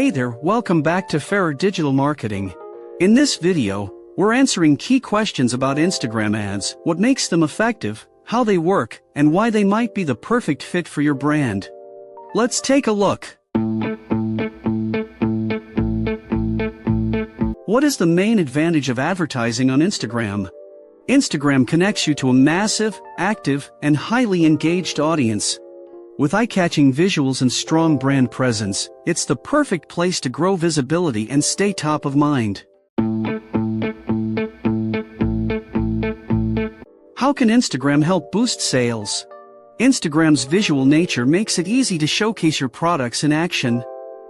Hey there, welcome back to Ferrer Digital Marketing. In this video, we're answering key questions about Instagram ads, what makes them effective, how they work, and why they might be the perfect fit for your brand. Let's take a look. What is the main advantage of advertising on Instagram? Instagram connects you to a massive, active, and highly engaged audience. With eye-catching visuals and strong brand presence, it's the perfect place to grow visibility and stay top of mind. How can Instagram help boost sales? Instagram's visual nature makes it easy to showcase your products in action.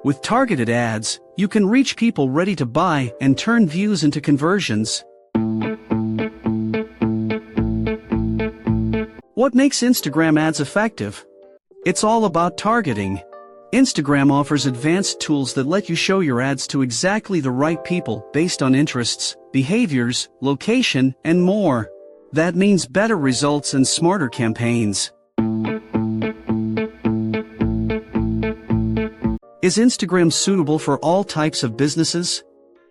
With targeted ads, you can reach people ready to buy and turn views into conversions. What makes Instagram ads effective? It's all about targeting. Instagram offers advanced tools that let you show your ads to exactly the right people based on interests, behaviors, location, and more. That means better results and smarter campaigns. Is Instagram suitable for all types of businesses?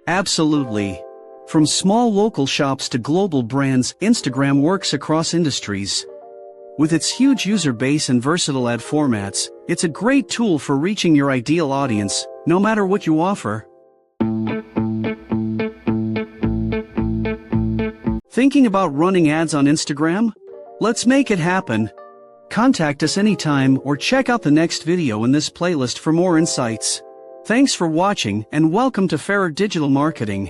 Absolutely. From small local shops to global brands, Instagram works across industries. With its huge user base and versatile ad formats, it's a great tool for reaching your ideal audience, no matter what you offer. Thinking about running ads on Instagram? Let's make it happen. Contact us anytime or check out the next video in this playlist for more insights. Thanks for watching and welcome to Ferrer Digital Marketing.